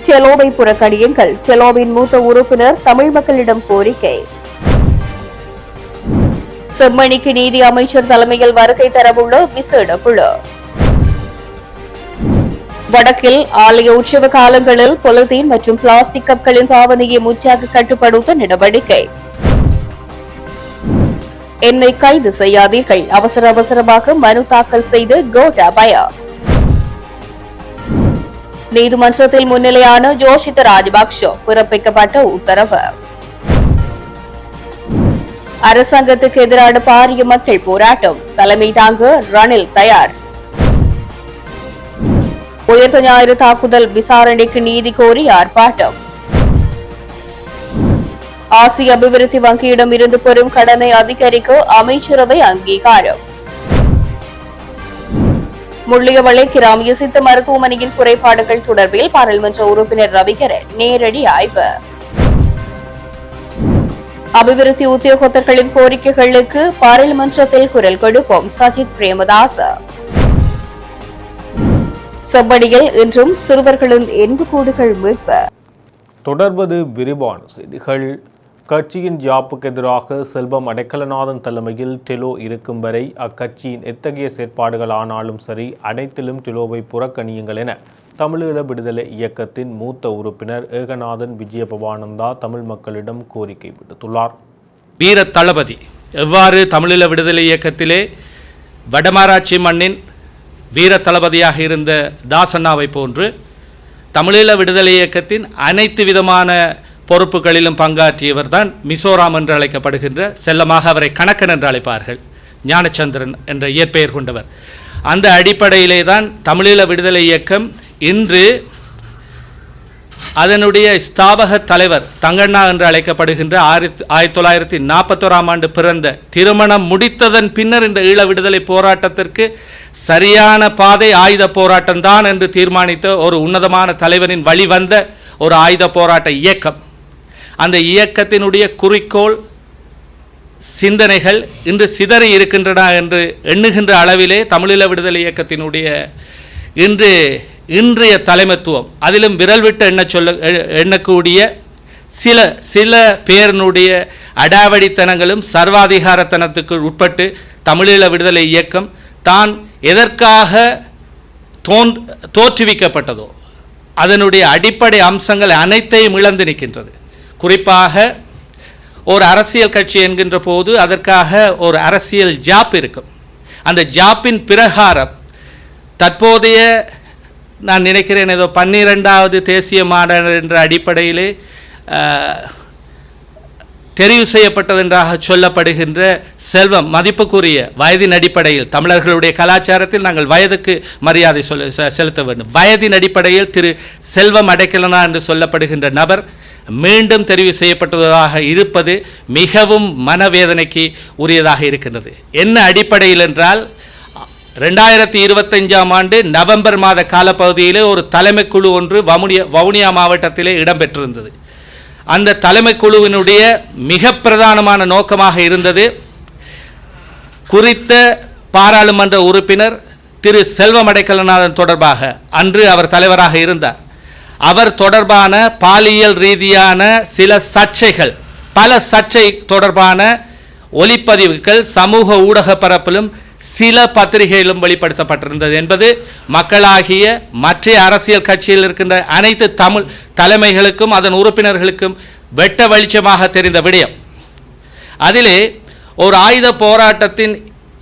செலோவை புறக்கணியுங்கள். செலோவின் மூத்த உறுப்பினர் தமிழ் மக்களிடம் கோரிக்கை. செம்மணிக்கு நீதி அமைச்சர் தலைமையில் வருகை தரவுள்ள விசேட குழு. வடக்கில் ஆலய உற்சவ காலங்களில் பொலித்தீன் மற்றும் பிளாஸ்டிக் கப்களின் பாவனையை முற்றாக கட்டுப்படுத்த நடவடிக்கை. என்னை கைது செய்யாதீர்கள், அவசரமாக மனு தாக்கல் செய்து கோட்டாபய. நீதிமன்றத்தில் முன்னிலையான ஜோஷித ராஜபக்ஷ பிறப்பிக்கப்பட்ட உத்தரவு. அரசாங்கத்துக்கு எதிரான பாரிய மக்கள் போராட்டம், தலைமை தாங்க ரணில் தயார். உயர்த்த ஞாயிறு தாக்குதல் விசாரணைக்கு நீதி கோரி ஆர்ப்பாட்டம். ஆசிய அபிவிருத்தி வங்கியிடம் இருந்து பெறும் கடனை அதிகரிக்க அமைச்சரவை அங்கீகாரம். முள்ளியவளை கிராமிய சித்த மருத்துவமனையின் குறைபாடுகள் தொடர்பில் பாராளுமன்ற உறுப்பினர் ரவிகரன் நேரடி ஆய்வு. அபிவிருத்தி உத்தியோகத்தர்களின் கோரிக்கைகளுக்கு பாராளுமன்றத்தில் குரல் கொடுப்போம் சஜித் பிரேமதாச. செம்மணியில் இன்றும் சிறுவர்களின் எண்புக்கூடுகள் மீட்பு. தொடர்வது விரிவான செய்திகள். கட்சியின் ஜாப்புக்கு எதிராக செல்வம் அடைக்கலநாதன் தலைமையில் டெலோ இருக்கும் வரை அக்கட்சியின் எத்தகைய செயற்பாடுகள் ஆனாலும் சரி, அனைத்திலும் டெலோவை புறக்கணியுங்கள் என தமிழீழ விடுதலை இயக்கத்தின் மூத்த உறுப்பினர் ஏகநாதன் விஜயபவானந்தா தமிழ் மக்களிடம் கோரிக்கை விடுத்துள்ளார். வீர தளபதி எவ்வாறு தமிழீழ விடுதலை இயக்கத்திலே வடமராட்சி மண்ணின் வீர தளபதியாக இருந்த தாசண்ணாவை போன்று தமிழீழ விடுதலை இயக்கத்தின் அனைத்து விதமான பொறுப்புகளிலும் பங்காற்றியவர் தான் மிசோராம் என்று அழைக்கப்படுகின்ற, செல்லமாக அவரை கணக்கன் என்று அழைப்பார்கள், ஞானச்சந்திரன் என்ற இயற்பெயர் கொண்டவர். அந்த அடிப்படையிலே தான் தமிழீழ விடுதலை இயக்கம் இன்று அதனுடைய ஸ்தாபக தலைவர் தங்கண்ணா என்று அழைக்கப்படுகின்ற 1941 ஆண்டு பிறந்த, திருமணம் முடித்ததன் பின்னர் இந்த ஈழ விடுதலை போராட்டத்திற்கு சரியான பாதை ஆயுத போராட்டம்தான் என்று தீர்மானித்த ஒரு உன்னதமான தலைவரின் வழிவந்த ஒரு ஆயுத போராட்ட இயக்கம். அந்த இயக்கத்தினுடைய குறிக்கோள் சிந்தனைகள் இன்று சிதறி இருக்கின்றன என்று எண்ணுகின்ற அளவிலே தமிழீழ விடுதலை இயக்கத்தினுடைய இன்றைய தலைமைத்துவம், அதிலும் விரல் விட்டு எண்ணக்கூடிய சில பேரினுடைய அடாவடித்தனங்களும் சர்வாதிகாரத்தனத்துக்கு உட்பட்டு தமிழீழ விடுதலை இயக்கம் தான் எதற்காக தோற்றுவிக்கப்பட்டதோ அதனுடைய அடிப்படை அம்சங்கள் அனைத்தையும் இழந்து நிற்கின்றது. குறிப்பாக ஒரு அரசியல் கட்சி என்கின்ற போது அதற்காக ஒரு அரசியல் ஜாப் இருக்கும். அந்த ஜாப்பின் பிரகாரம் தற்போதைய நான் நினைக்கிறேன் ஏதோ 12வது தேசிய மாநாடு என்ற அடிப்படையிலே தெரிவு செய்யப்பட்டதென்றாக சொல்லப்படுகின்ற செல்வம், மதிப்புக்குரிய வயதின் அடிப்படையில், தமிழர்களுடைய கலாச்சாரத்தில் நாங்கள் வயதுக்கு மரியாதை செலுத்த வேண்டும், வயதின் அடிப்படையில் திரு செல்வம் அடைக்கலனா என்று சொல்லப்படுகின்ற நபர் மீண்டும் தெரிவு செய்யப்பட்டதாக இருப்பது மிகவும் மனவேதனைக்கு உரியதாக இருக்கின்றது. என்ன அடிப்படையில் என்றால், 2025ஆம் ஆண்டு நவம்பர் மாத காலப்பகுதியிலே ஒரு தலைமை குழு ஒன்று வவுனியா மாவட்டத்திலே இடம்பெற்றிருந்தது. அந்த தலைமை குழுவினுடைய மிக பிரதானமான நோக்கமாக இருந்தது, குறித்த பாராளுமன்ற உறுப்பினர் திரு செல்வம் அடைக்கலநாதன் தொடர்பாக, அன்று அவர் தலைவராக இருந்தார், அவர் தொடர்பான பாலியல் ரீதியான சில சர்ச்சைகள், பல சர்ச்சை தொடர்பான ஒலிப்பதிவுகள் சமூக ஊடக பரப்பிலும் சில பத்திரிகையிலும் வெளிப்படுத்தப்பட்டிருந்தது என்பது மக்களாகிய மற்ற அரசியல் கட்சியில் இருக்கின்ற அனைத்து தமிழ் தலைமைகளுக்கும் அதன் உறுப்பினர்களுக்கும் வெட்ட வெளிச்சமாக தெரிந்த விடயம். அதிலே ஒரு ஆயுத போராட்டத்தின்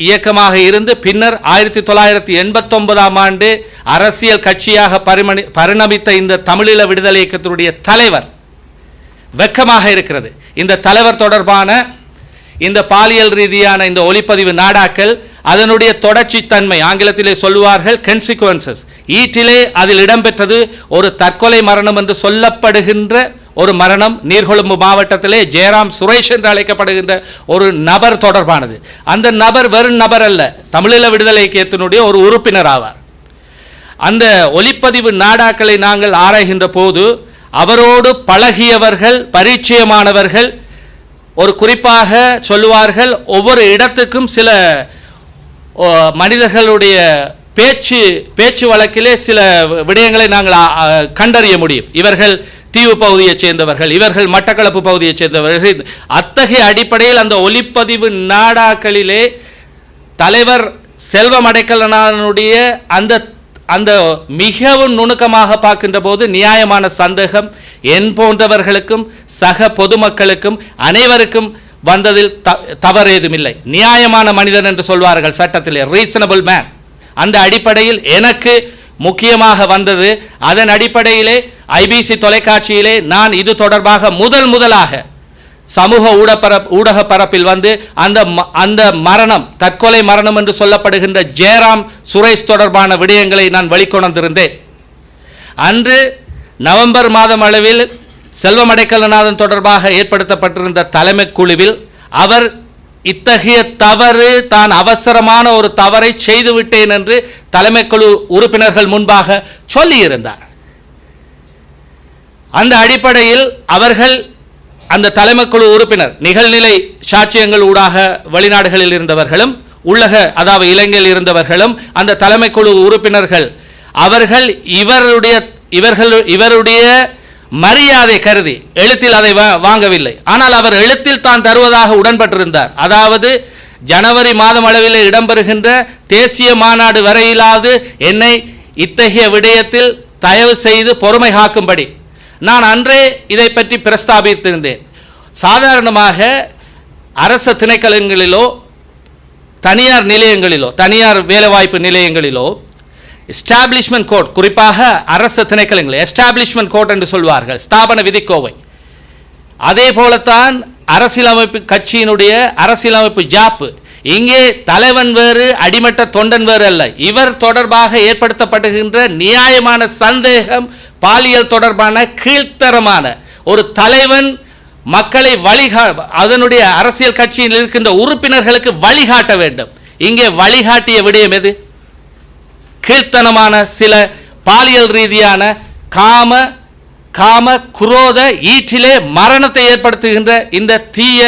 இயக்கமாக இருந்து பின்னர் 1989ஆம் ஆண்டு அரசியல் கட்சியாக பரிணமித்த இந்த தமிழீழ விடுதலை இயக்கத்தினுடைய தலைவர், வெட்கமாக இருக்கிறது, இந்த தலைவர் தொடர்பான இந்த பாலியல் ரீதியான இந்த ஒளிப்பதிவு நாடாக்கள், அதனுடைய தொடர்ச்சி தன்மை, ஆங்கிலத்திலே சொல்லுவார்கள் கன்சிக்வன்சஸ், ஈட்டிலே அதில் இடம்பெற்றது ஒரு தற்கொலை மரணம் என்று சொல்லப்படுகின்ற ஒரு மரணம் நீர்கொழும்பு மாவட்டத்திலே ஜெயராம் சுரேஷ் என்று அழைக்கப்படுகின்ற ஒரு நபர் தொடர்பானது. அந்த நபர் வெறும் நபர் அல்ல, தமிழீழ விடுதலை இயக்கத்தினுடைய ஒரு உறுப்பினர் ஆவார். அந்த ஒலிப்பதிவு நாடாக்களை நாங்கள் ஆராய்கின்ற போது அவரோடு பழகியவர்கள், பரிச்சயமானவர்கள், ஒரு குறிப்பாக சொல்லுவார்கள், ஒவ்வொரு இடத்துக்கும் சில மனிதர்களுடைய பேச்சு வழக்கிலே சில விடயங்களை நாங்கள் கண்டறிய முடியும். இவர்கள் தீவு பகுதியைச் சேர்ந்தவர்கள், இவர்கள் மட்டக்களப்பு பகுதியைச் சேர்ந்தவர்கள். அத்தகைய அடிப்படையில் அந்த ஒலிப்பதிவு நாடாக்களிலே தலைவர் செல்வம் அடைக்கலனானுடைய அந்த மிகவும் நுணுக்கமாக பார்க்கின்ற போது நியாயமான சந்தேகம் என் போன்றவர்களுக்கும் சக பொதுமக்களுக்கும் அனைவருக்கும் வந்ததில் தவறேதுமில்லை. நியாயமான மனிதன் என்று சொல்வார்கள் சட்டத்திலே, ரீசனபிள் மேன். அந்த அடிப்படையில் எனக்கு முக்கியமாக வந்தது. அதன் அடிப்படையிலே ஐபிசி தொலைக்காட்சியிலே நான் இது தொடர்பாக முதலாக சமூக ஊடக பரப்பில் வந்து அந்த மரணம், தற்கொலை மரணம் என்று சொல்லப்படுகின்ற ஜெயராம் சுரேஷ் தொடர்பான விடயங்களை நான் வெளிக்கொணர்ந்திருந்தேன். அன்று நவம்பர் மாதம் அளவில் செல்வம் அடைக்கலநாதன் தொடர்பாக ஏற்படுத்தப்பட்டிருந்த தலைமை குழுவில் அவர் இத்தகைய தவறு, தான் அவசரமான ஒரு தவறை செய்துவிட்டேன் என்று தலைமை குழு உறுப்பினர்கள் முன்பாக சொல்லியிருந்தார். அந்த அடிப்படையில் அவர்கள் அந்த தலைமை குழு உறுப்பினர் நிகழ்நிலை சாட்சியங்கள் ஊடாக வெளிநாடுகளில் இருந்தவர்களும் அதாவது இலங்கையில் இருந்தவர்களும் அந்த தலைமை குழு உறுப்பினர்கள் அவர்கள் இவருடைய மரியாதை கருதி எழுத்தில் அதை வாங்கவில்லை. ஆனால் அவர் எழுத்தில் தான் தருவதாக உடன்பட்டிருந்தார். அதாவது ஜனவரி மாதம் அளவில் இடம்பெறுகின்ற தேசிய மாநாடு வரையிலாவது என்னை இத்தகைய விடயத்தில் தயவு செய்து பொறுமை காக்கும்படி நான் அன்றே இதை பற்றி பிரஸ்தாபித்திருந்தேன். சாதாரணமாக அரச திணைக்களங்களிலோ தனியார் நிலையங்களிலோ தனியார் வேலைவாய்ப்பு நிலையங்களிலோ எஸ்டாப்ளிஷ்மெண்ட் கோட், குறிப்பாக அரசு திணைக்களங்கள் எஸ்டாப்ளிஷ்மெண்ட் கோட் என்று சொல்வார்கள், ஸ்தாபன விதிக்கோவை. அதே போலத்தான் அரசியலமைப்பு கட்சியினுடைய அரசியலமைப்பு ஜாப்பு. இங்கே தலைவன் வேறு அடிமட்ட தொண்டன் வேறு அல்ல. இவர் தொடர்பாக ஏற்படுத்தப்படுகின்ற நியாயமான சந்தேகம் பாலியல் தொடர்பான கீழ்த்தரமான ஒரு தலைவன் மக்களை அதனுடைய அரசியல் கட்சியில் இருக்கின்ற உறுப்பினர்களுக்கு வழிகாட்ட வேண்டும். இங்கே வழிகாட்டிய விடயம் எது? கீழ்த்தனமான சில பாலியல் ரீதியான காம குரோத ஈற்றிலே மரணத்தை ஏற்படுத்துகின்ற இந்த தீய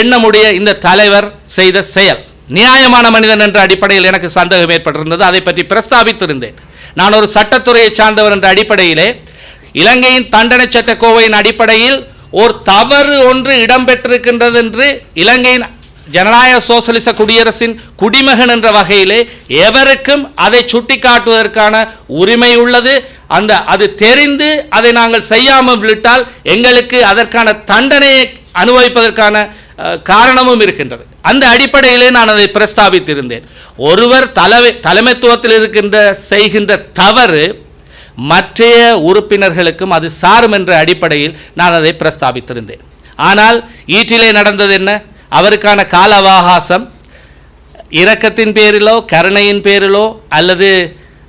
எண்ணமுடைய இந்த தலைவர் செய்த செயல் நியாயமான மனிதன் என்ற அடிப்படையில் எனக்கு சந்தேகம் ஏற்பட்டிருந்தது. அதை பற்றி பிரஸ்தாபித்திருந்தேன். நான் ஒரு சட்டத்துறையை சார்ந்தவர் என்ற அடிப்படையிலே இலங்கையின் தண்டனை சட்ட கோவையின் அடிப்படையில் ஒரு தவறு ஒன்று இடம்பெற்றிருக்கின்றது என்று இலங்கையின் ஜனநாயக சோசலிச குடியரசின் குடிமகன் என்ற வகையிலே எவருக்கும் அதை சுட்டிக்காட்டுவதற்கான உரிமை உள்ளது. அது தெரிந்து அதை நாங்கள் செய்யாமல் விட்டால் எங்களுக்கு அதற்கான தண்டனையை அனுபவிப்பதற்கான காரணமும் இருக்கின்றது. அந்த அடிப்படையிலே நான் அதை பிரஸ்தாபித்திருந்தேன். ஒருவர் தலைமைத்துவத்தில் செய்கின்ற தவறு மற்றைய உறுப்பினர்களுக்கும் அது சாரும் என்ற அடிப்படையில் நான் அதை பிரஸ்தாபித்திருந்தேன். ஆனால் ஈற்றிலே நடந்தது என்ன? அவருக்கான கால அவகாசம் இரக்கத்தின் பேரிலோ கருணையின் பேரிலோ அல்லது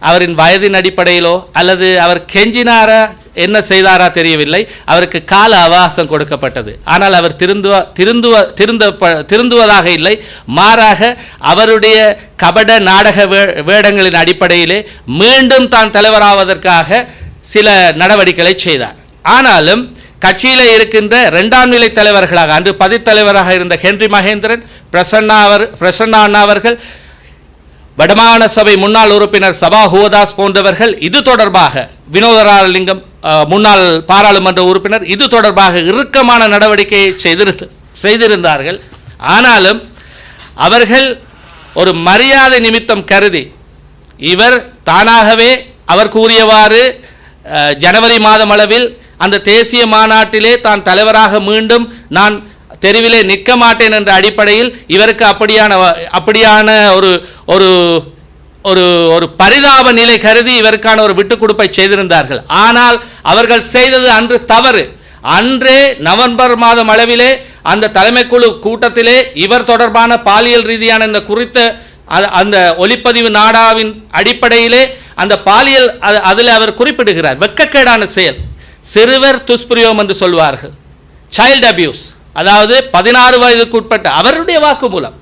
அவரின் வயதின் அடிப்படையிலோ அல்லது அவர் கெஞ்சினாரா என்ன செய்தாரா தெரியவில்லை, அவருக்கு கால அவகாசம் கொடுக்கப்பட்டது. ஆனால் அவர் திருந்துவதாக இல்லை, மாறாக அவருடைய கபட நாடக வேடங்களின் அடிப்படையிலே மீண்டும் தான் தலைவராவதற்காக சில நடவடிக்கைகளை செய்தார். ஆனாலும் கட்சியில் இருக்கின்ற இரண்டாம் நிலை தலைவர்களாக அன்று பதித்தலைவராக இருந்த ஹென்றி மகேந்திரன், பிரசன்னா அண்ணா அவர்கள், வடமாகாண சபை முன்னாள் உறுப்பினர் சபா ஹுவதாஸ் போன்றவர்கள் இது தொடர்பாக, வினோதராலிங்கம் முன்னாள் பாராளுமன்ற உறுப்பினர் இது தொடர்பாக இறுக்கமான நடவடிக்கையை செய்திருந்தார்கள். ஆனாலும் அவர்கள் ஒரு மரியாதை நிமித்தம் கருதி இவர் தானாகவே அவர் கூறியவாறு ஜனவரி மாதம் அளவில் அந்த தேசிய மாநாட்டிலே தான் தலைவராக மீண்டும் நான் தெருவிலே நிற்க மாட்டேன் என்ற அடிப்படையில் இவருக்கு அப்படியான ஒரு பரிதாப நிலை கருதி இவருக்கான ஒரு விட்டுக் கொடுப்பை செய்திருந்தார்கள். ஆனால் அவர்கள் செய்தது அன்று தவறு. அன்றே நவம்பர் மாதம் அளவிலே அந்த தலைமைக்குழு கூட்டத்திலே இவர் தொடர்பான பாலியல் ரீதியான இந்த குறித்த அந்த ஒலிப்பதிவு நாடாவின் அடிப்படையிலே அந்த பாலியல் அதில் அவர் குறிப்பிடுகிறார். வெட்கக்கேடான செயல், சிறுவர் துஷ்பிரயோகம் என்று சொல்வார்கள், சைல்டு அபியூஸ். அதாவது 16 வயதுக்கு உட்பட்ட அவருடைய வாக்குமூலம்,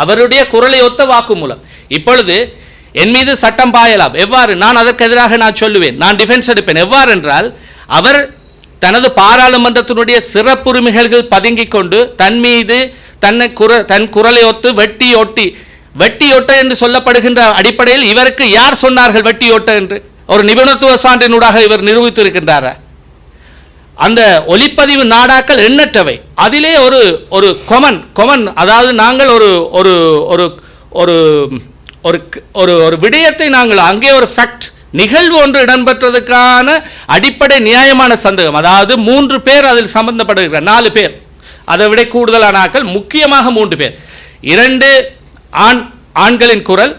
அவருடைய குரலை ஒத்த வாக்குமூலம். இப்பொழுது என் மீது சட்டம் பாயலாம். எவ்வாறு? நான் அதற்கு எதிராக நான் சொல்லுவேன், நான் டிஃபென்ஸ் எடுப்பேன். எவ்வாறு என்றால், அவர் தனது பாராளுமன்றத்தினுடைய சிறப்புரிமைகள் பதுங்கிக் கொண்டு தன் மீது தன் குரலை ஒத்து வெட்டி ஒட்டி வெட்டியொட்ட என்று சொல்லப்படுகின்ற அடிப்படையில் இவருக்கு யார் சொன்னார்கள் வெட்டியொட்ட என்று? ஒரு நிபுணத்துவ சான்றினூடாக இவர் நிரூபித்திருக்கின்றாரா? அந்த ஒலிப்பதிவு நாடாக்கள் எண்ணற்றவை. அதிலே ஒரு ஒரு கொமன் அதாவது நாங்கள் ஒரு ஒரு ஒரு ஒரு ஒரு ஒரு விடயத்தை நாங்கள் அங்கே ஒரு ஃபேக்ட் நிகழ்வு ஒன்று இடம்பெற்றதுக்கான அடிப்படை நியாயமான சந்தேகம், அதாவது 3 பேர் அதில் சம்பந்தப்படுகிறார், 4 பேர், அதை விட கூடுதலான ஆட்கள், முக்கியமாக 3 பேர், 2 ஆண்களின் குரல்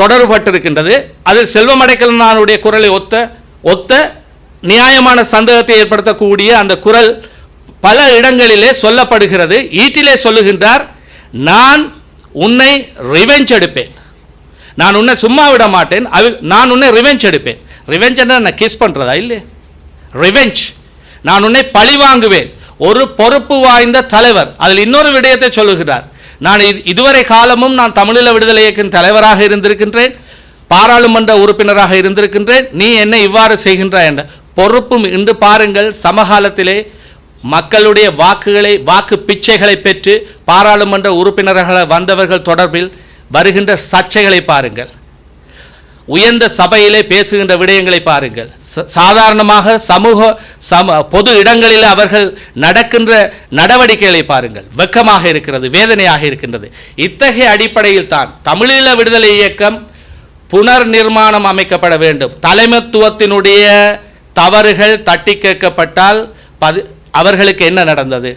தொடர்பட்டிருக்கின்றது. அதில் செல்வம் அடைக்கலனாருடைய குரலை ஒத்த நியாயமான சந்தேகத்தை ஏற்படுத்தக்கூடிய அந்த குரல் பல இடங்களிலே சொல்லப்படுகிறது. ஈட்டிலே சொல்லுகின்றார், நான் உன்னை ரிவெஞ்ச் எடுப்பேன், நான் உன்னை சும்மா விட மாட்டேன், நான் உன்னை ரிவெஞ்ச் எடுப்பேன். ரிவெஞ்ச் என்ன கிஸ் பண்ணுறதா? இல்லை, ரிவெஞ்ச், நான் உன்னை பழி வாங்குவேன். ஒரு பொறுப்பு வாய்ந்த தலைவர் அதில் இன்னொரு விடயத்தை சொல்லுகிறார், நான் இதுவரை காலமும் நான் தமிழீழ விடுதலை இயக்கத்தின் தலைவராக இருந்திருக்கின்றேன், பாராளுமன்ற உறுப்பினராக இருந்திருக்கின்றேன், நீ என்னை இவ்வாறு செய்கின்றாய் என்ற பொறுப்பும். இன்று பாருங்கள், சமகாலத்திலே மக்களுடைய வாக்கு பிச்சைகளை பெற்று பாராளுமன்ற உறுப்பினர்களாக வந்தவர்கள் தொடர்பில் வருகின்ற சர்ச்சைகளை பாருங்கள், உயர்ந்த சபையிலே பேசுகின்ற விடயங்களை பாருங்கள், சாதாரணமாக பொது இடங்களில் அவர்கள் நடக்கின்ற நடவடிக்கைகளை பாருங்கள். வெட்கமாக இருக்கிறது, வேதனையாக இருக்கின்றது. இத்தகைய அடிப்படையில் தான் தமிழீழ விடுதலை இயக்கம் புனர் நிர்மாணம் அமைக்கப்பட வேண்டும். தலைமைத்துவத்தினுடைய தவறுகள் தட்டி கேட்கப்பட்டால் அவர்களுக்கு என்ன நடந்தது?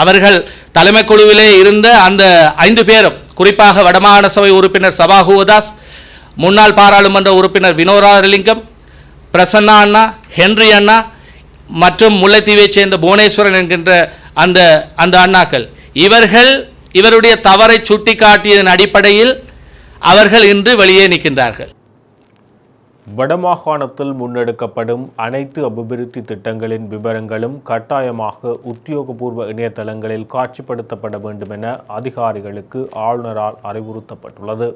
அவர்கள் தலைமை குழுவிலே இருந்த அந்த 5 பேரும், குறிப்பாக வடமாகாண சபை உறுப்பினர் சபாஹுதாஸ், முன்னாள் பாராளுமன்ற உறுப்பினர் வினோராலிங்கம், பிரசன்னா அண்ணா, ஹென்றி அண்ணா மற்றும் முல்லைத்தீவைச் சேர்ந்த புவனேஸ்வரன் என்கின்ற அந்த அண்ணாக்கள், இவருடைய தவறை சுட்டிக்காட்டியதன் அடிப்படையில் அவர்கள் இன்று வெளியே நிற்கின்றார்கள். வடமாகாணத்தில் முன்னெடுக்கப்படும் அனைத்து அபிவிருத்தி திட்டங்களின் விவரங்களும் கட்டாயமாக உத்தியோகபூர்வ இணையதளங்களில் காட்சிப்படுத்தப்பட வேண்டும் என அதிகாரிகளுக்கு ஆளுநரால் அறிவுறுத்தப்பட்டுள்ளது.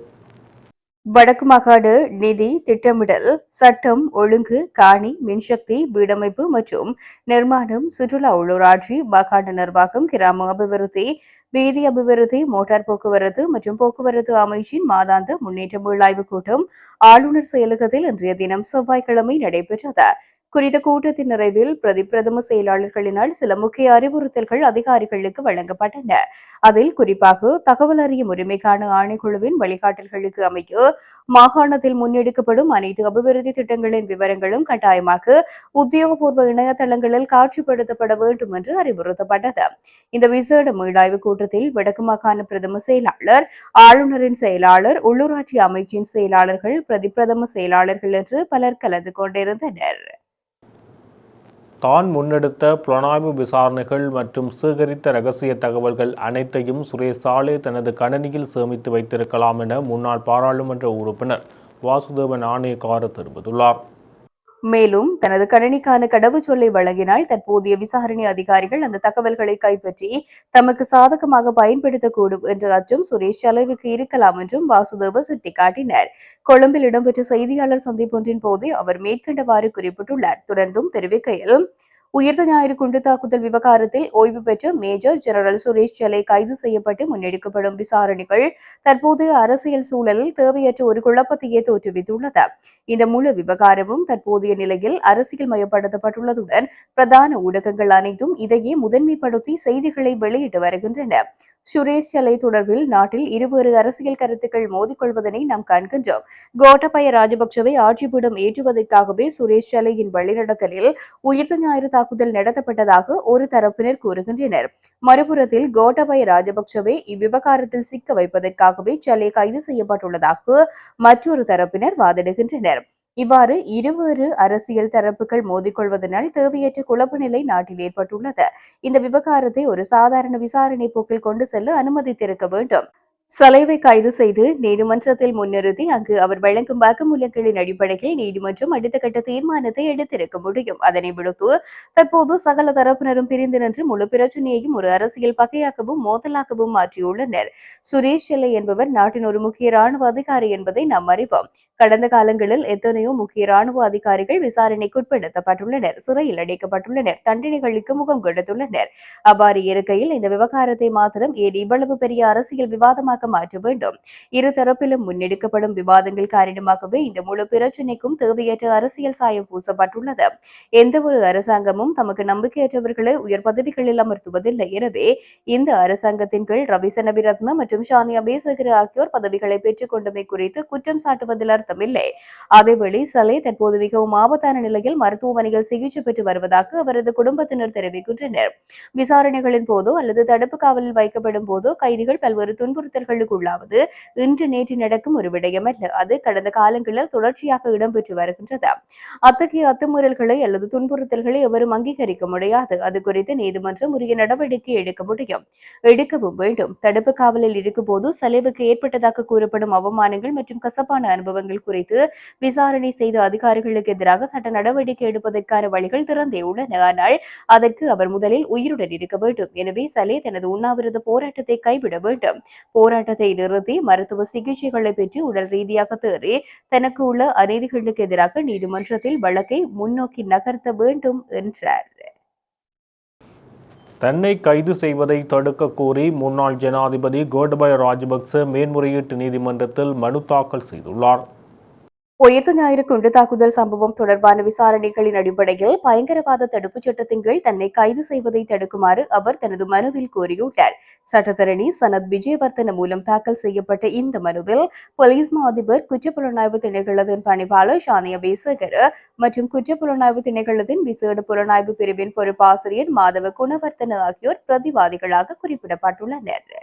வடக்கு மாகாண நிதி திட்டமிடல், சட்டம் ஒழுங்கு, காணி, மின்சக்தி, வீடமைப்பு மற்றும் நிர்மாணம், சுற்றுலா, உள்ளூராட்சி, மாகாண நிர்வாகம், கிராம அபிவிருத்தி, வீதி அபிவிருத்தி, மோட்டார் போக்குவரத்து மற்றும் போக்குவரத்து அமைச்சின் மாதாந்த முன்னேற்ற மீளாய்வு கூட்டம் ஆளுநர் செயலகத்தில் இன்றைய தினம் செவ்வாய்க்கிழமை நடைபெற்றது. குறித்த கூட்டத்தின் நிறைவில் பிரதம செயலாளர்களினால் சில முக்கிய அறிவுறுத்தல்கள் அதிகாரிகளுக்கு வழங்கப்பட்டன. அதில் குறிப்பாக தகவல் அறியும் உரிமைக்கான ஆணைக்குழுவின் வழிகாட்டல்களுக்கு அமைய மாகாணத்தில் முன்னெடுக்கப்படும் அனைத்து அபிவிருத்தி திட்டங்களின் விவரங்களும் கட்டாயமாக உத்தியோகபூர்வ இணையதளங்களில் காட்சிப்படுத்தப்பட வேண்டும் என்று அறிவுறுத்தப்பட்டது. இந்த விசேட மீளாய்வு கூட்டத்தில் வடக்கு மாகாண பிரதம செயலாளர், ஆளுநரின் செயலாளர், உள்ளூராட்சி அமைச்சின் செயலாளர்கள், பிரதம செயலாளர்கள் என்று பலர் கலந்து கொண்டிருந்தனர். தான் முன்னெடுத்த புலனாய்வு விசாரணைகள் மற்றும் சேகரித்த ரகசிய தகவல்கள் அனைத்தையும் சுரேஷ் சாலே தனது கணினியில் சேமித்து வைத்திருக்கலாம் என முன்னாள் பாராளுமன்ற உறுப்பினர் வாசுதேவ நாணயக்கார தெரிவித்துள்ளார். மேலும் தனது கணினிக்கான கடவுச்சொல்லை வழங்கினால் தற்போதைய விசாரணை அதிகாரிகள் அந்த தகவல்களை கைப்பற்றி தமக்கு சாதகமாக பயன்படுத்தக்கூடும் என்ற அச்சம் சுரேஷ் சாலேவுக்கு இருக்கலாம் என்றும் வாசுதேவ சுட்டிக்காட்டினார். கொழும்பில் இடம்பெற்ற செய்தியாளர் சந்திப்பொன்றின் போது அவர் மேற்கண்டவாறு குறிப்பிட்டுள்ளார். தொடர்ந்தும் தெரிவிக்கையில், உயிர்த்த ஞாயிறு குண்டு தாக்குதல் விவகாரத்தில் ஓய்வு பெற்ற மேஜர் ஜெனரல் சுரேஷ் சாலே கைது செய்யப்பட்டு முன்னெடுக்கப்படும் விசாரணைகள் தற்போதைய அரசியல் சூழலில் தேவையற்ற ஒரு குழப்பத்தையே தோற்றுவித்துள்ளது. இந்த முழு விவகாரமும் தற்போதைய நிலையில் அரசியல் மயப்படுத்தப்பட்டுள்ளதுடன் பிரதான ஊடகங்கள் அனைத்தும் இதையே முதன்மைப்படுத்தி செய்திகளை வெளியிட்டு வருகின்றன. சுரேஷ் சாலே தொடர்பில் நாட்டில் இருவேறு அரசியல் கருத்துக்கள் மோதிக்கொள்வதனை நாம் காண்கின்றோம். கோட்டபய ராஜபக்சவை ஆட்சிபீடம் ஏற்றுவதற்காகவே சுரேஷ் சாலேயின் வழிநடத்தலில் உயிர்த்த ஞாயிறு தாக்குதல் நடத்தப்பட்டதாக ஒரு தரப்பினர் கூறுகின்றனர். மறுபுறத்தில் கோட்டபய ராஜபக்சவை இவ்விவகாரத்தில் சிக்க வைப்பதற்காகவே சாலே கைது செய்யப்பட்டுள்ளதாக மற்றொரு தரப்பினர் வாதிடுகின்றனர். இவ்வாறு இருவேறு அரசியல் தரப்புகள் மோதிக்கொள்வதனால் தேவையற்ற குழப்ப நிலை நாட்டில் ஏற்பட்டுள்ளது. இந்த விவகாரத்தை ஒரு சாதாரண விசாரணை போக்கில் கொண்டு செல்ல அனுமதித்திருக்க வேண்டும். சலைவை கைது செய்து நீதிமன்றத்தில் முன்னிறுத்தி அங்கு அவர் வழங்கும் வாக்குமூலங்களின் அடிப்படையில் நீதிமன்றம் அடுத்த கட்ட தீர்மானத்தை எடுத்திருக்க முடியும். அதனை விடுத்து தற்போது சகல தரப்பினரும் பிரிந்து நின்று முழு பிரச்சனையையும் ஒரு அரசியல் பகையாகவும் மோதலாகவும் மாற்றியுள்ளனர். சுரேஷ் சாலே என்பவர் நாட்டின் ஒரு முக்கிய ராணுவ அதிகாரி என்பதை நாம் அறிவோம். கடந்த காலங்களில் எத்தனையோ முக்கிய ராணுவ அதிகாரிகள் விசாரணைக்குட்படுத்தப்பட்டுள்ளனர், சிறையில் அடைக்கப்பட்டுள்ளனர், தண்டனைகளுக்கு முகம் கொடுத்துள்ளனர். அவ்வாறு இருக்கையில் இந்த விவகாரத்தை மாத்திரம் ஏன் இவ்வளவு பெரிய அரசியல் விவாதமாக மாற்ற வேண்டும்? இருதரப்பிலும் முன்னெடுக்கப்படும் விவாதங்கள் காரணமாகவே இந்த முழு பிரச்சினைக்கும் தேவையற்ற அரசியல் சாயம் பூசப்பட்டுள்ளது. எந்தவொரு அரசாங்கமும் தமக்கு நம்பிக்கையற்றவர்களை உயர் பதவிகளில் அமர்த்துவதில்லை. எனவே இந்த அரசாங்கத்தின் கீழ் ரவி செனவிரத்ன மற்றும் ஷானியா பேசகர் ஆகியோர் பதவிகளை பெற்றுக் கொண்டமை குறித்து குற்றம் சாட்டுவதில் அர்த்தமில்லை. அதேவேளை சலே தற்போது மிகவும் ஆபத்தான நிலையில் மருத்துவமனையில் சிகிச்சை பெற்று வருவதாக அவரது குடும்பத்தினர் தெரிவிக்கின்றனர். விசாரணைகளின் போதோ அல்லது தடுப்பு காவலில் வைக்கப்படும் போதோ கைதிகள் பல்வேறு துன்புறுத்தல்களுக்கு உள்ளாவது இன்று நேற்று நடக்கும் ஒரு விடயமல்ல. அது கடந்த காலங்களில் தொடர்ச்சியாக இடம்பெற்று வருகின்றது. அத்தகைய அத்துமீறல்களை அல்லது துன்புறுத்தல்களை எவரும் அங்கீகரிக்க முடியாது. அது குறித்து நீதிமன்றம் உரிய நடவடிக்கை எடுக்க முடியும், எடுக்கவும் வேண்டும். தடுப்பு காவலில் இருக்கும் போது சலேவுக்கு ஏற்பட்டதாக கூறப்படும் அவமானங்கள் மற்றும் கசப்பான அனுபவங்கள் குறித்து விசாரணை செய்த அதிகாரிகளுக்கு எதிராக சட்ட நடவடிக்கை எடுப்பதற்கான வழிகள் திறந்தே உள்ளன. ஆனால் அதற்கு அவர் முதலில் உயிருடன் இருக்க வேண்டும். எனவே சலே தனது உண்ணாவிரத போராட்டத்தை கைவிட வேண்டும். போராட்டத்தை நிறுத்தி மருத்துவ சிகிச்சைகளை பெற்று உடல் ரீதியாக தேறி தனக்கு உள்ள அநீதிகளுக்கு எதிராக நீதிமன்றத்தில் வழக்கை முன்னோக்கி நகர்த்த வேண்டும் என்றார். தன்னை கைது செய்வதை தடுக்க கோரி முன்னாள் ஜனாதிபதி கோட்டபய ராஜபக்ச மேன்முறையீட்டு நீதிமன்றத்தில் மனு தாக்கல் செய்துள்ளார். உயிர்த்த ஞாயிறு குண்டு தாக்குதல் சம்பவம் தொடர்பான விசாரணைகளின் அடிப்படையில் பயங்கரவாத தடுப்புச் சட்டத்தின் கீழ் தன்னை கைது செய்வதை தடுக்குமாறு அவர் தனது மனுவில் கோரியுள்ளார். சட்டத்தரணி சனத் விஜயவர்தன மூலம் தாக்கல் செய்யப்பட்ட இந்த மனுவில் போலீஸ் மா அதிபர், குற்றப்புலனாய்வு திணைக்களத்தின் பணிப்பாளர் ஷானியா பேசகர் மற்றும் குற்றப்புலனாய்வு திணைக்களத்தின் விசேட புலனாய்வு பிரிவின் பொறுப்பாசிரியர் மாதவ குணவர்த்தன ஆகியோர் பிரதிவாதிகளாக குறிப்பிடப்பட்டுள்ளனர்.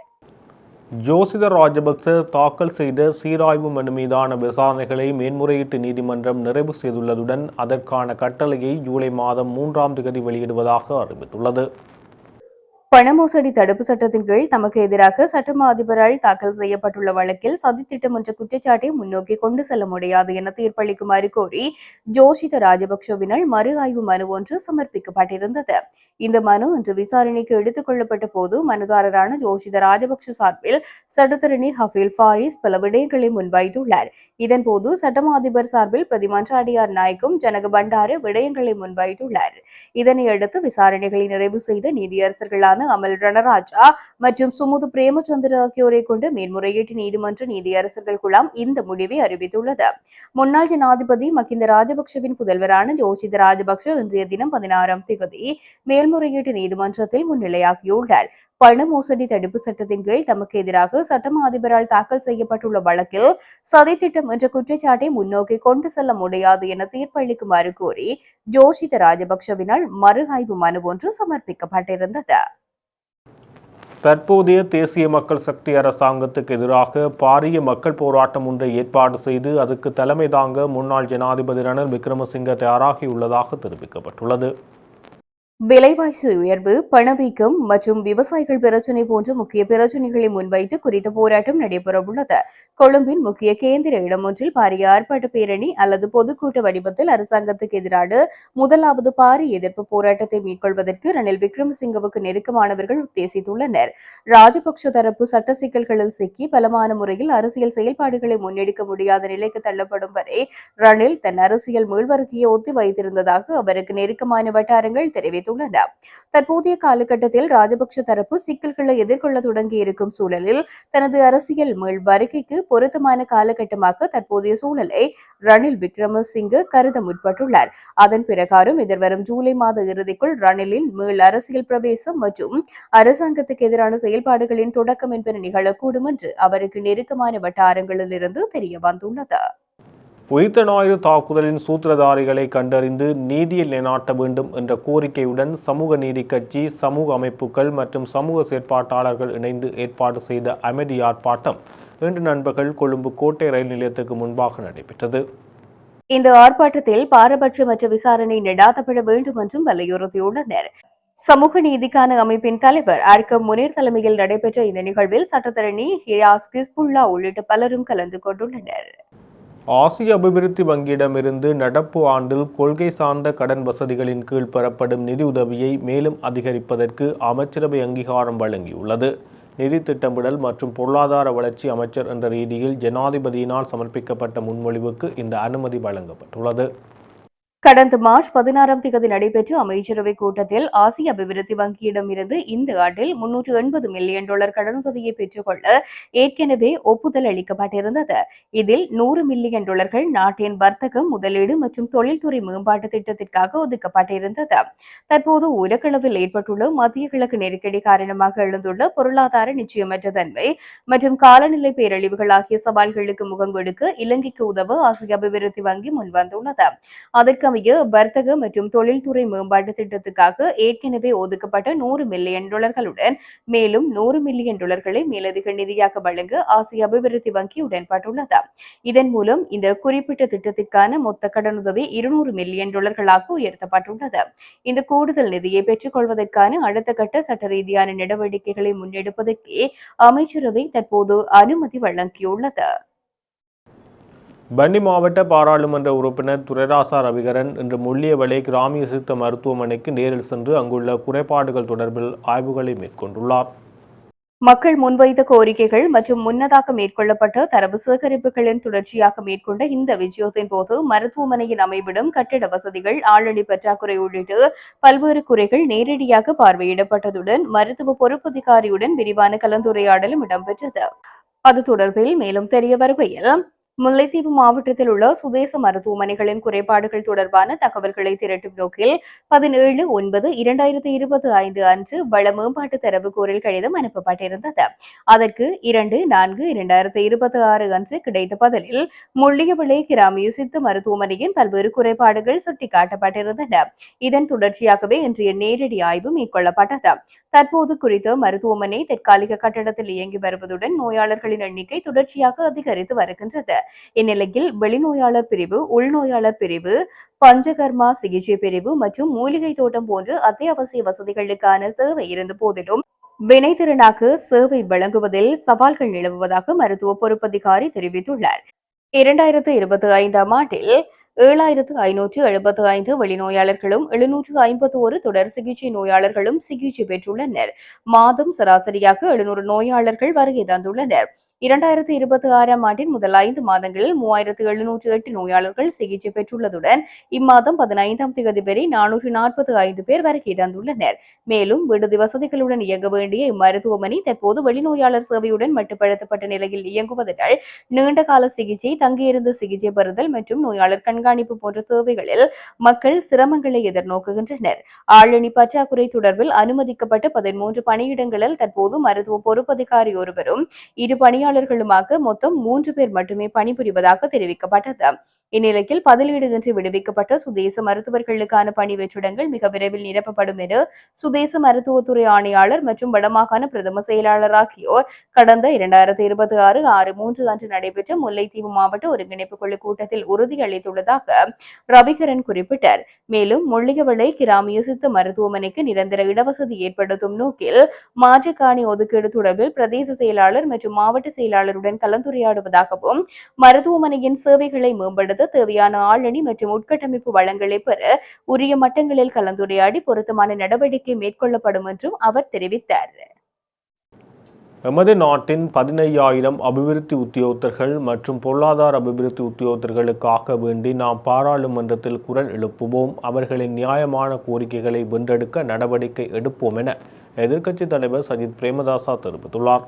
ஜோசித ராஜபக்ச தாக்கல் செய்த சீராய்வு மனு மீதான விசாரணைகளை மேன்முறையீட்டு நீதிமன்றம் நிறைவு செய்துள்ளதுடன் அதற்கான கட்டளையை ஜூலை மாதம் 3ஆம் தேதி வெளியிடுவதாக அறிவித்துள்ளது. பண மோசடி தடுப்பு சட்டத்தின் கீழ் தமக்கு எதிராக சட்டமா அதிபரால் தாக்கல் செய்யப்பட்டுள்ள வழக்கில் சதித்திட்டம் என்ற குற்றச்சாட்டை முன்னோக்கி கொண்டு செல்ல முடியாது என தீர்ப்பளிக்குமாறு கோரி ஜோஷித ராஜபக்சவினால் மறு ஆய்வு மனு ஒன்று சமர்ப்பிக்கப்பட்டிருந்தது. இந்த மனு இன்று விசாரணைக்கு எடுத்துக் கொள்ளப்பட்ட போது மனுதாரரான ஜோஷித ராஜபக்ச சார்பில் சட்டத்தரணி ஹஃபீல் ஃபாரிஸ் பல விடயங்களை முன்வைத்துள்ளார். இதன்போது சட்டமா அதிபர் சார்பில் பிரதிமன்ற அடியார் நாயக்கும் ஜனக பண்டார விடயங்களை முன்வைத்துள்ளார். இதனையடுத்து விசாரணைகளை நிறைவு செய்த நீதியரசர்களான அமல் ரணராஜா மற்றும் சுமுது பிரேமச்சந்திர ஆகியோரை கொண்டு மேன்முறையீட்டு நீதிமன்ற நீதியரசர்கள் குழாம் இந்த முடிவை அறிவித்துள்ளது. முன்னாள் ஜனாதிபதி மஹிந்த ராஜபக்சவின் புதல்வரான ஜோஷித ராஜபக்ச இன்றைய தினம் 16ஆம் தேதி மேல்முறையீட்டு நீதிமன்றத்தில் முன்னிலையாகியுள்ளார். பண மோசடி தடுப்பு சட்டத்தின் கீழ் தமக்கு எதிராக சட்டமா அதிபரால் தாக்கல் செய்யப்பட்டுள்ள வழக்கில் சதித்திட்டம் என்ற குற்றச்சாட்டை முன்னோக்கி கொண்டு செல்ல முடியாது என தீர்ப்பளிக்குமாறு கோரி ஜோஷித ராஜபக்சவினால் மறு ஆய்வு மனு ஒன்று சமர்ப்பிக்கப்பட்டிருந்தது. தற்போதைய தேசிய மக்கள் சக்தி அரசாங்கத்துக்கு எதிராக பாரிய மக்கள் போராட்டம் ஒன்றை ஏற்பாடு செய்து அதுக்கு தலைமை தாங்க முன்னாள் ஜனாதிபதி ரணில் விக்ரமசிங்க தயாராகியுள்ளதாக தெரிவிக்கப்பட்டுள்ளது. விலைவாசி உயர்வு, பணவீக்கம் மற்றும் விவசாயிகள் பிரச்சினை போன்ற முக்கிய பிரச்சினைகளை முன்வைத்து குறித்த போராட்டம் நடைபெறவுள்ளது. கொழும்பின் முக்கிய கேந்திர இடம் ஒன்றில் பாரிய ஆர்ப்பாட்ட பேரணி அல்லது பொதுக்கூட்ட வடிவத்தில் அரசாங்கத்துக்கு எதிரான முதலாவது பாரிய எதிர்ப்பு போராட்டத்தை மேற்கொள்வதற்கு ரணில் விக்ரமசிங்கவுக்கு நெருக்கமானவர்கள் உத்தேசித்துள்ளனர். ராஜபக்ஷ தரப்பு சட்ட சிக்கல்களில் சிக்கி பலமான முறையில் அரசியல் செயல்பாடுகளை முன்னெடுக்க முடியாத நிலைக்கு தள்ளப்படும் வரை ரணில் தன் அரசியல் மீள்வருகையை ஒத்தி வைத்திருந்ததாக அவருக்கு நெருக்கமான வட்டாரங்கள் தெரிவித்துள்ளன. தற்போதைய காலகட்டத்தில் ராஜபக்ஷ தரப்பு சிக்கல்களை எதிர்கொள்ள தொடங்கி இருக்கும் சூழலில் தனது அரசியல் மீள்வருகைக்கு பொருத்தமான காலகட்டமாக தற்போதைய சூழலை ரணில் விக்ரமசிங்க கருத முற்பட்டுள்ளார். அதன் பிரகாரம் எதிர்வரும் ஜூலை மாத இறுதிக்குள் ரணிலின் மீள் அரசியல் பிரவேசம் மற்றும் அரசாங்கத்துக்கு எதிரான செயல்பாடுகளின் தொடக்கம் என்பன நிகழக்கூடும் என்று அவருக்கு நெருக்கமான வட்டாரங்களில் இருந்து தெரிய வந்துள்ளது. உயிர்த்த ஞாயிறு தாக்குதலின் சூத்திரதாரிகளை கண்டறிந்து நீதியை நிலைநாட்ட வேண்டும் என்ற கோரிக்கையுடன் சமூக நீதி கட்சி, சமூக அமைப்புகள் மற்றும் சமூக செயற்பாட்டாளர்கள் இணைந்து ஏற்பாடு செய்த அமைதி ஆர்ப்பாட்டம் இன்று நண்பகல் கொழும்பு கோட்டை ரயில் நிலையத்துக்கு முன்பாக நடைபெற்றது. இந்த ஆர்ப்பாட்டத்தில் பாரபட்சமற்ற விசாரணை நடாத்தப்பட வேண்டும் என்றும் வலியுறுத்தியுள்ளனர். சமூக நீதிக்கான அமைப்பின் தலைவர் அர்க்கம் முனீர் தலைமையில் நடைபெற்ற இந்த நிகழ்வில் சட்டத்தரணி ஹிராஸ் கிஸ்புல்லா உள்ளிட்ட பலரும் கலந்து கொண்டுள்ளனர். ஆசிய அபிவிருத்தி வங்கியிடமிருந்து நடப்பு ஆண்டில் கொள்கை சார்ந்த கடன் வசதிகளின் கீழ் பெறப்படும் நிதியுதவியை மேலும் அதிகரிப்பதற்கு அமைச்சரவை அங்கீகாரம் வழங்கியுள்ளது. நிதி திட்டமிடல் மற்றும் பொருளாதார வளர்ச்சி அமைச்சர் என்ற ரீதியில் ஜனாதிபதியினால் சமர்ப்பிக்கப்பட்ட முன்மொழிவுக்கு இந்த அனுமதி வழங்கப்பட்டுள்ளது. கடந்த மார்ச் 16ஆம் தேதி நடைபெற்ற அமைச்சரவை கூட்டத்தில் ஆசிய அபிவிருத்தி வங்கியிடமிருந்து இந்த ஆண்டில் $380 மில்லியன் கடனுதவியை பெற்றுக்கொள்ள ஏற்கனவே ஒப்புதல் அளிக்கப்பட்டிருந்தது. இதில் $100 மில்லியன் நாட்டின் வர்த்தகம், முதலீடு மற்றும் தொழில்துறை மேம்பாட்டு திட்டத்திற்காக ஒதுக்கப்பட்டிருந்தது. தற்போது உலகளவில் ஏற்பட்டுள்ள மத்திய கிழக்கு நெருக்கடி காரணமாக எழுந்துள்ள பொருளாதார நிச்சயமற்ற தன்மை மற்றும் காலநிலை பேரழிவுகள் ஆகிய சவால்களுக்கு முகம் கொடுக்க இலங்கைக்கு உதவ ஆசிய அபிவிருத்தி வங்கி முன்வந்துள்ளது. அதற்கு வர்த்தக மற்றும் தொழில்துறை மேம்பாட்டு திட்டத்துக்காக ஏற்கனவே ஒதுக்கப்பட்ட $100 மில்லியன் மேலும் $100 மில்லியன் மேலதிக நிதியாக வழங்க ஆசிய அபிவிருத்தி வங்கி உடன்பட்டுள்ளது. இதன் மூலம் இந்த குறிப்பிட்ட திட்டத்திற்கான மொத்த கடனுதவி $200 மில்லியன் உயர்த்தப்பட்டுள்ளது. இந்த கூடுதல் நிதியை பெற்றுக் கொள்வதற்கான அடுத்த கட்ட சட்ட ரீதியான நடவடிக்கைகளை முன்னெடுப்பதற்கே அமைச்சரவை தற்போது அனுமதி வழங்கியுள்ளது. வன்னி மாவட்ட பாராளுமன்ற உறுப்பினர் துரைராசா ரவிகரன் இன்று முள்ளியவளை கிராமிய சித்த மருத்துவமனைக்கு நேரில் சென்று அங்குள்ள குறைபாடுகள் தொடர்பில் ஆய்வுகளை மேற்கொண்டுள்ளார். மக்கள் முன்வைத்த கோரிக்கைகள் மற்றும் முன்னதாக மேற்கொள்ளப்பட்ட தரவு சேகரிப்புகளின் தொடர்ச்சியாக மேற்கொண்ட இந்த விஜயத்தின் போது மருத்துவமனையின் அமைவிடம், கட்டிட வசதிகள், ஆளணி பற்றாக்குறை உள்ளிட்ட பல்வேறு குறைகள் நேரடியாக பார்வையிடப்பட்டதுடன் மருத்துவ பொறுப்பதிகாரியுடன் விரிவான கலந்துரையாடலும் இடம்பெற்றது. அது தொடர்பில் மேலும் தெரிய வருகையில், முல்லைத்தீவு மாவட்டத்தில் உள்ள சுதேச மருத்துவமனைகளின் குறைபாடுகள் தொடர்பான தகவல்களை திரட்டும் நோக்கில் 17/9/2025 அன்று வள மேம்பாட்டு தரவு கோரல் கடிதம் அனுப்பப்பட்டிருந்தது. அதற்கு 2/4/2026 அன்று கிடைத்த பதிலில் முள்ளியவளை கிராமிய சித்த மருத்துவமனையின் பல்வேறு குறைபாடுகள் சுட்டிக்காட்டப்பட்டிருந்தன. இதன் தொடர்ச்சியாகவே இன்றைய நேரடி ஆய்வு மேற்கொள்ளப்பட்டது. தற்போது குறித்த மருத்துவமனை தற்காலிக கட்டடத்தில் இயங்கி வருவதுடன் நோயாளர்களின் எண்ணிக்கை தொடர்ச்சியாக அதிகரித்து வருகின்றது. இந்நிலையில் வெளிநோயாளர் பிரிவு, உள்நோயாளர் பிரிவு, பஞ்சகர்மா சிகிச்சை பிரிவு மற்றும் மூலிகை தோட்டம் போன்ற அத்தியாவசிய வசதிகளுக்கான தேவை இருந்த போதிலும் வினைத்திறனாக சேவை வழங்குவதில் சவால்கள் நிலவுவதாக மருத்துவ பொறுப்பதிகாரி தெரிவித்துள்ளார். 2025ஆம் ஆண்டில் 7,575 வெளிநோயாளர்களும் 751 தொடர் சிகிச்சை நோயாளர்களும் சிகிச்சை பெற்றுள்ளனர். மாதம் சராசரியாக 700 நோயாளர்கள் வருகை தந்துள்ளனர். 2026ஆம் ஆண்டின் முதல் 5 மாதங்களில் 3,708 நோயாளர்கள் சிகிச்சை பெற்றுள்ளதுடன் இம்மாதம் 15ஆம் தேதி வரை 445 பேர் வருகை தந்துள்ளனர். மேலும் விடுதி வசதிகளுடன் இயங்க வேண்டிய இம்மருத்துவமனை தற்போது வெளிநோயாளர் சேவையுடன் மட்டுப்படுத்தப்பட்ட நிலையில் இயங்குவதனால் நீண்டகால சிகிச்சை, தங்கியிருந்து சிகிச்சை பெறுதல் மற்றும் நோயாளர் கண்காணிப்பு போன்ற தேவைகளில் மக்கள் சிரமங்களை எதிர்நோக்குகின்றனர். ஆளணி பற்றாக்குறை தொடர்பில் அனுமதிக்கப்பட்ட 13 பணியிடங்களில் தற்போது மருத்துவ பொறுப்பதிகாரி ஒருவரும் 2 பணியாளர்களுமாக மொத்தம் 3 பேர் மட்டுமே பணிபுரிவதாக தெரிவிக்கப்பட்டது. இந்நிலையில் பதிலீடு விடுவிக்கப்பட்ட சுதேச மருத்துவர்களுக்கான பணி வெற்றிடங்கள் மிக விரைவில் நிரப்பப்படும் என சுதேச மருத்துவத்துறை ஆணையாளர் மற்றும் வடமாகாண பிரதம செயலாளர் ஆகியோர் கடந்த 2026/6/3 அன்று நடைபெற்ற முல்லைத்தீவு மாவட்ட ஒருங்கிணைப்பு குழு கூட்டத்தில் உறுதியளித்துள்ளதாக ரவிகரன் குறிப்பிட்டார். மேலும் முள்ளியவளை கிராமிய சித்த மருத்துவமனைக்கு நிரந்தர இடவசதி ஏற்படுத்தும் நோக்கில் மாற்றுக்காணி ஒதுக்கீடு தொடர்பில் பிரதேச செயலாளர் மற்றும் மாவட்ட செயலாளருடன் கலந்துரையாடுவதாகவும், மருத்துவமனையின் சேவைகளை மேம்படுத்த தேவையான ஆளணி மற்றும் உட்கட்டமைப்பு வளங்களை பெற உரிய மட்டங்களில் கலந்துரையாடி பொருத்தமான நடவடிக்கை மேற்கொள்ளப்படும் என்றும் அவர் தெரிவித்தார். எமது நாட்டின் 15,000 அபிவிருத்தி உத்தியோகத்தர்கள் மற்றும் பொருளாதார அபிவிருத்தி உத்தியோகத்தர்களுக்காக வேண்டி நாம் பாராளுமன்றத்தில் குரல் எழுப்புவோம், அவர்களின் நியாயமான கோரிக்கைகளை வென்றெடுக்க நடவடிக்கை எடுப்போம் என எதிர்க்கட்சித் தலைவர் சஜித் பிரேமதாச தெரிவித்துள்ளார்.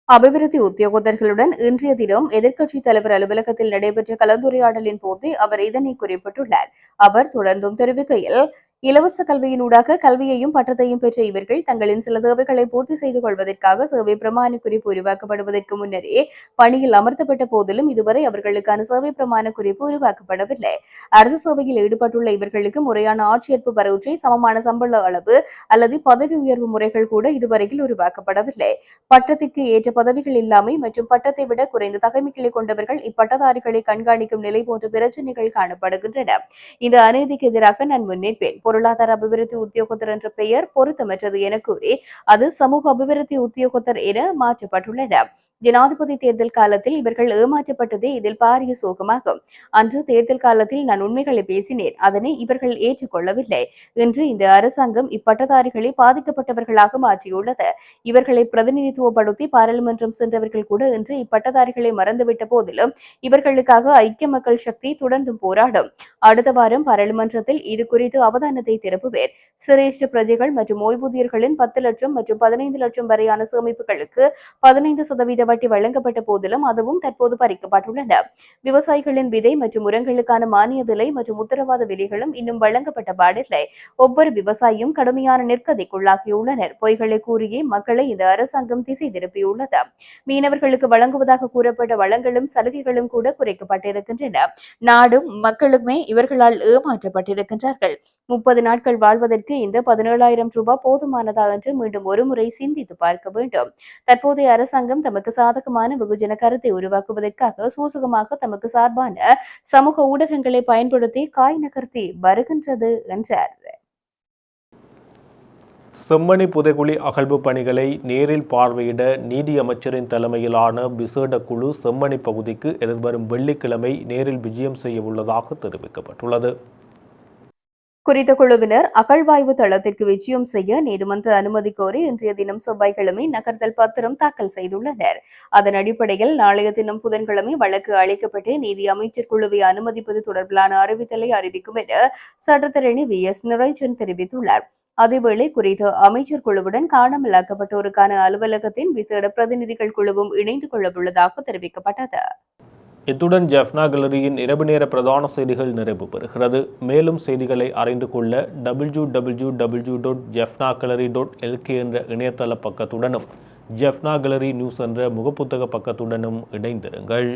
அபிவிருத்தி உத்தியோகத்தர்களுடன் இன்றைய தினம் எதிர்க்கட்சித் தலைவர் அலுவலகத்தில் நடைபெற்ற கலந்துரையாடலின் போது அவர் இதனை குறிப்பிட்டுள்ளார். அவர் தொடர்ந்தும் தெரிவிக்கையில், இலவச கல்வியினூடாக கல்வியையும் பட்டத்தையும் பெற்ற இவர்கள் தங்களின் சில தேவைகளை பூர்த்தி செய்து கொள்வதற்காக சேவை பிரமாண குறிப்பு உருவாக்கப்படுவதற்கு முன்னரே பணியில் அமர்த்தப்பட்ட போதிலும் இதுவரை அவர்களுக்கான சேவை பிரமாண குறிப்பு உருவாக்கப்படவில்லை. அரசு சேவையில் ஈடுபட்டுள்ள இவர்களுக்கு முறையான ஆட்சேர்ப்பு பரீட்சை, சமமான சம்பள அளவு அல்லது பதவி உயர்வு முறைகள் கூட இதுவரையில் உருவாக்கப்படவில்லை. பட்டத்திற்கு ஏற்ற பதவிகள் இல்லாமை மற்றும் பட்டத்தை விட குறைந்த தகைமைகளை கொண்டவர்கள் இப்பட்டதாரிகளை கண்காணிக்கும் நிலை போன்ற பிரச்சினைகள் காணப்படுகின்றன. இந்த அநீதிக்கு எதிராக நான் முன்னேற்பேன். பொருளாதார அபிவிருத்தி உத்தியோகத்தர் என்ற பெயர் பொருத்தமற்றது என கூறி அது சமூக அபிவிருத்தி உத்தியோகத்தர் என மாற்றப்பட்டுள்ளது. ஜனாதிபதி தேர்தல் காலத்தில் இவர்கள் ஏமாற்றப்பட்டதே இதில் பாரிய சோகமாகும். அன்று தேர்தல் காலத்தில் நான் உண்மைகளை பேசினேன், அதனை இவர்கள் ஏற்றுக்கொள்ளவில்லை. இன்று இந்த அரசாங்கம் இப்பட்டதாரிகளை பாதிக்கப்பட்டவர்களாக மாற்றியுள்ளது. இவர்களை பிரதிநிதித்துவப்படுத்தி பாராளுமன்றம் சென்றவர்கள் கூட இன்று இப்பட்டதாரிகளை மறந்துவிட்ட போதிலும் இவர்களுக்காக ஐக்கிய மக்கள் சக்தி தொடர்ந்தும் போராடும். அடுத்த வாரம் பாராளுமன்றத்தில் இது குறித்து அவதானத்தை திருப்புவேர். சிரேஷ்ட பிரஜைகள் மற்றும் ஓய்வூதியர்களின் 10 லட்சம் மற்றும் 15 லட்சம் வரையான சேமிப்புகளுக்கு 15% வட்டி வழங்கப்பட்ட போதிலும் அதுவும் தற்போது பறிக்கப்பட்டுள்ளன. விவசாயிகளின் விதை மற்றும் உரங்களுக்கான மானிய விலை மற்றும் உத்தரவாத விலைகளும் இன்னும் வழங்கப்பட்ட பாடில்லை. ஒவ்வொரு விவசாயியும் கடுமையான நெருக்கடிக்குள்ளாகியுள்ளனர். பொய்களை கூறியே மக்களை இந்த அரசாங்கம் திசை திருப்பியுள்ளது. மீனவர்களுக்கு வழங்குவதாக கூறப்பட்ட வளங்களும் சலுகைகளும் கூட குறைக்கப்பட்டிருக்கின்றன. நாடும் மக்களுமே இவர்களால் ஏமாற்றப்பட்டிருக்கின்றார்கள். 30 நாட்கள் வாழ்வதற்கு இந்த 17,000 ரூபாய் போதுமானதா என்று மீண்டும் ஒருமுறை சிந்தித்து பார்க்க வேண்டும். தற்போதைய அரசாங்கம் தமக்கு சாதகமான வெகுஜன கருத்தை உருவாக்குவதற்காக சூசகமாக தமக்கு சார்பான சமூக ஊடகங்களை பயன்படுத்தி காய் நகர்த்தி வருகின்றது என்றார். செம்மணி புதைகுழி அகழ்வு பணிகளை நேரில் பார்வையிட நீதி அமைச்சரின் தலைமையிலான விசேட குழு செம்மணி பகுதிக்கு எதிர்வரும் வெள்ளிக்கிழமை நேரில் விஜயம் செய்ய உள்ளதாக தெரிவிக்கப்பட்டுள்ளது. குறித்த குழுவினர் அகழ்வாய்வு தளத்திற்கு விஜயம் செய்ய நீதிமன்ற அனுமதி கோரி இன்றைய தினம் செவ்வாய்க்கிழமை நகர்த்தல் பத்திரம் தாக்கல் செய்துள்ளனர். அதன் அடிப்படையில் நாளைய தினம் புதன்கிழமை வழக்கு அளிக்கப்பட்டு நீதி அமைச்சர் குழுவை அனுமதிப்பது தொடர்பிலான அறிவித்தலை அறிவிக்கும் என சட்டத்தரணி VS நிரஞ்சன் தெரிவித்துள்ளார். அதேவேளை குறித்த அமைச்சர் குழுவுடன் காணாமலாக்கப்பட்டோருக்கான அலுவலகத்தின் விசேட பிரதிநிதிகள் குழுவும் இணைந்து கொள்ளவுள்ளதாக தெரிவிக்கப்பட்டது. இத்துடன் ஜெஃப்னா கேலரியின் இரவு நேர பிரதான செய்திகள் நிறைவு பெறுகிறது. மேலும் செய்திகளை அறிந்து கொள்ள www.jeffnagallery.lk என்ற இணையதள பக்கத்துடனும் ஜெஃப்னா கேலரி நியூஸ் என்ற முகப்புத்தக பக்கத்துடனும் இணைந்திருங்கள்.